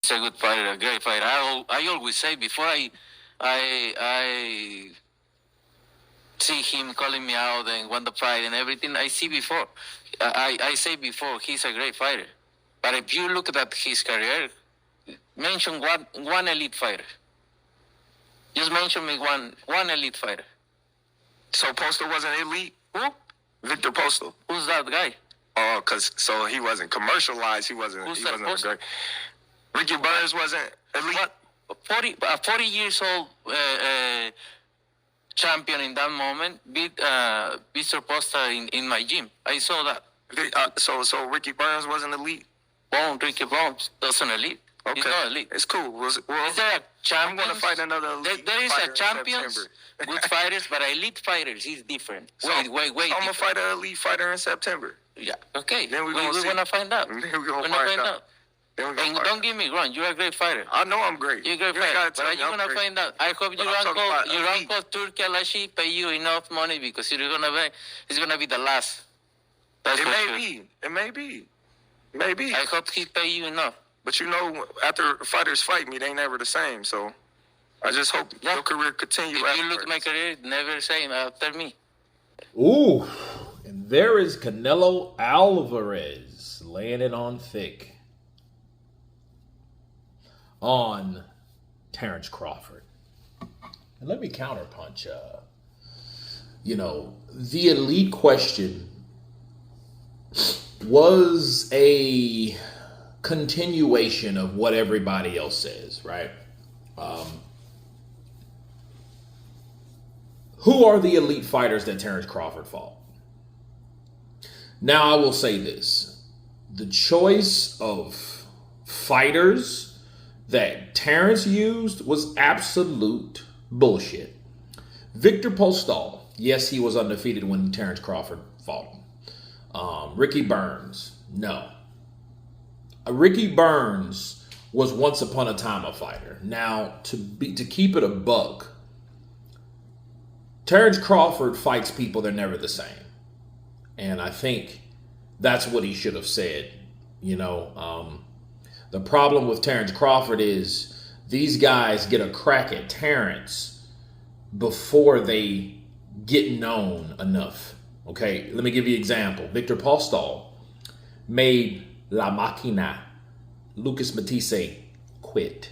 He's a good fighter, a great fighter. I always say before I see him calling me out and want the fight and everything. I see before. I say before he's a great fighter. But if you look at his career, mention one elite fighter. Just mention me one elite fighter. So Postal wasn't elite? Who? Victor Postal. Who's that guy? Oh, so he wasn't commercialized. He wasn't. Who's he that wasn't Postal? Ricky Burns wasn't elite. What? 40 years old champion in that moment beat Mr. Posta in my gym. I saw that. So Ricky Burns wasn't elite. Ricky Bones doesn't elite. Okay, he's not elite. It's cool. Is there a champion? I'm going to fight another elite. There is a champions, good fighters, but elite fighters is different. So wait. I'm going to fight an elite fighter in September. Yeah. Okay. Then we're going to find out. Then we're going to find out. And don't get me wrong, you're a great fighter. I know I'm great. You're a great fighter. But are you going to find out? I hope your uncle Turki Alashi pay you enough money because it's going to be the last. It may be. Maybe. I hope he pay you enough. But you know, after fighters fight me, they ain't never the same. So I just hope your career continue. If you look at my career, never same after me. Ooh, and there is Canelo Alvarez laying it on thick on Terence Crawford. And let me counterpunch. The elite question was a continuation of what everybody else says, right? Who are the elite fighters that Terence Crawford fought? Now, I will say this. The choice of fighters that Terence used was absolute bullshit. Victor Postol, yes, he was undefeated when Terence Crawford fought him. Ricky Burns, no. Ricky Burns was once upon a time a fighter. Now, to keep it a buck, Terence Crawford fights people, they're never the same. And I think that's what he should have said. The problem with Terence Crawford is these guys get a crack at Terence before they get known enough. Okay, let me give you an example. Victor Postol made La Máquina, Lucas Matisse, quit.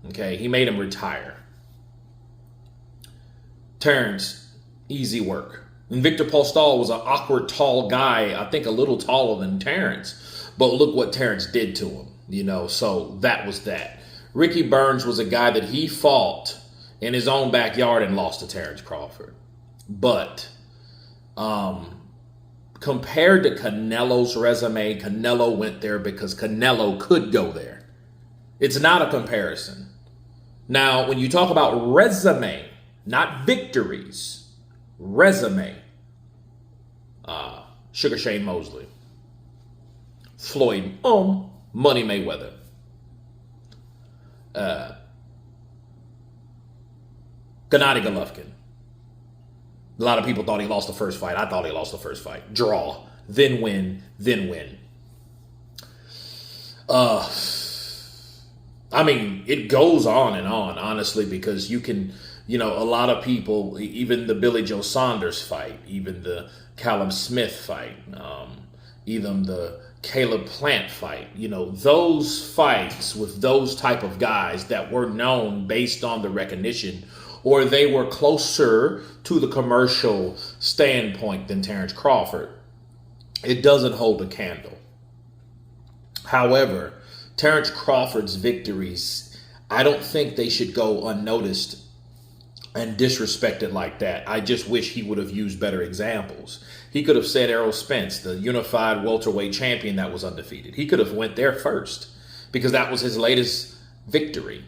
Okay, he made him retire. Terence, easy work. And Victor Postol was an awkward, tall guy, I think a little taller than Terence. But look what Terence did to him, so that was that. Ricky Burns was a guy that he fought in his own backyard and lost to Terence Crawford. But compared to Canelo's resume, Canelo went there because Canelo could go there. It's not a comparison. Now, when you talk about resume, not victories, resume, Sugar Shane Mosley, Floyd Money Mayweather, Gennady Golovkin. A lot of people thought he lost the first fight. I thought he lost the first fight. Draw, then win, then win. It goes on and on, honestly, because you can, a lot of people, even the Billy Joe Saunders fight, even the Callum Smith fight, even the Caleb Plant fight, those fights with those type of guys that were known based on the recognition, or they were closer to the commercial standpoint than Terence Crawford, it doesn't hold a candle. However, Terence Crawford's victories, I don't think they should go unnoticed and disrespected like that. I just wish he would have used better examples. He could have said Errol Spence, the unified welterweight champion that was undefeated. He could have went there first because that was his latest victory.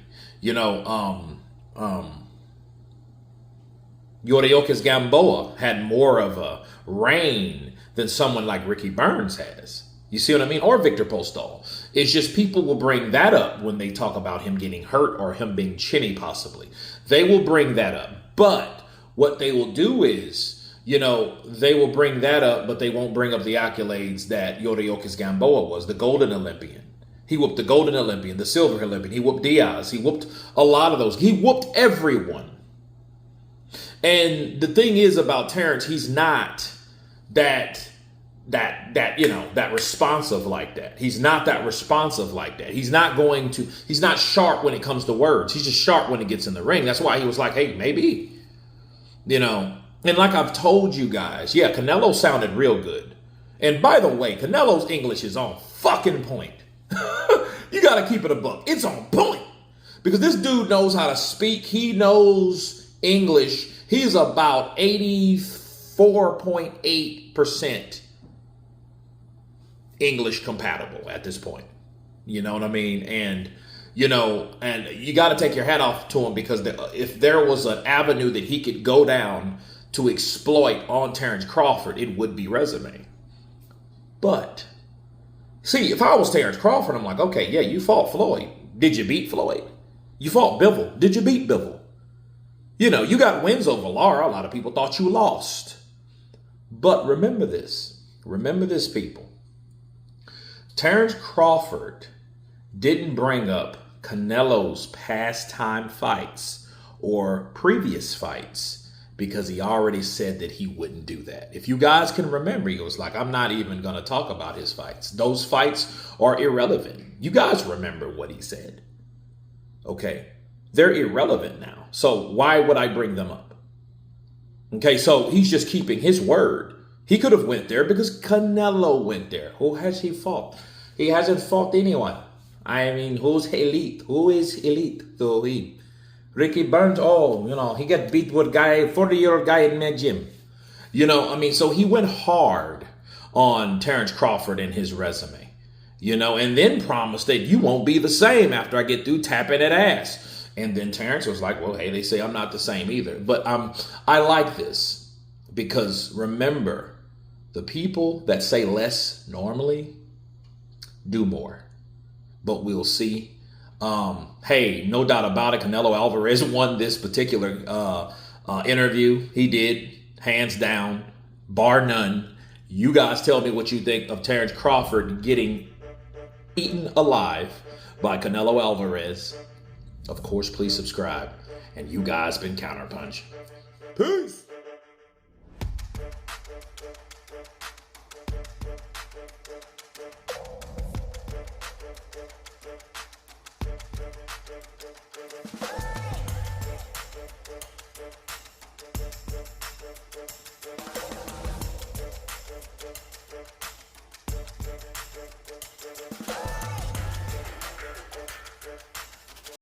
Yoriokas Gamboa had more of a reign than someone like Ricky Burns has. You see what I mean? Or Victor Postol. It's just people will bring that up when they talk about him getting hurt or him being chinny possibly. They will bring that up. But what they will do is, they will bring that up, but they won't bring up the accolades that Yoriokas Gamboa was, the golden Olympian. He whooped the Golden Olympian, the Silver Olympian. He whooped Diaz. He whooped a lot of those. He whooped everyone. And the thing is about Terence, he's not that responsive like that. He's not that responsive like that. He's not sharp when it comes to words. He's just sharp when it gets in the ring. That's why he was like, hey, maybe, And like I've told you guys, yeah, Canelo sounded real good. And by the way, Canelo's English is on fucking point. You got to keep it a buck. It's on point. Because this dude knows how to speak. He knows English. He's about 84.8% English compatible at this point. You know what I mean? And you got to take your hat off to him, because if there was an avenue that he could go down to exploit on Terence Crawford, it would be resume. But see, if I was Terence Crawford, I'm like, okay, yeah, you fought Floyd. Did you beat Floyd? You fought Bivol. Did you beat Bivol? You got wins over Lara. A lot of people thought you lost. But remember this. Remember this, people. Terence Crawford didn't bring up Canelo's past time fights or previous fights because he already said that he wouldn't do that. If you guys can remember, he was like, I'm not even going to talk about his fights. Those fights are irrelevant. You guys remember what he said. Okay. They're irrelevant now. So why would I bring them up? Okay. So he's just keeping his word. He could have went there because Canelo went there. Who has he fought? He hasn't fought anyone. I mean, who's elite? Who is elite? So Ricky Burns, he got beat with a guy, 40-year-old guy in that gym. So he went hard on Terence Crawford in his resume, and then promised that you won't be the same after I get through tapping that ass. And then Terence was like, well, hey, they say I'm not the same either. But I like this because remember, the people that say less normally do more. But we'll see. Hey, no doubt about it, Canelo Alvarez won this particular interview. He did, hands down, bar none. You guys tell me what you think of Terence Crawford getting eaten alive by Canelo Alvarez. Of course, please subscribe. And you guys been Counterpunch. Peace.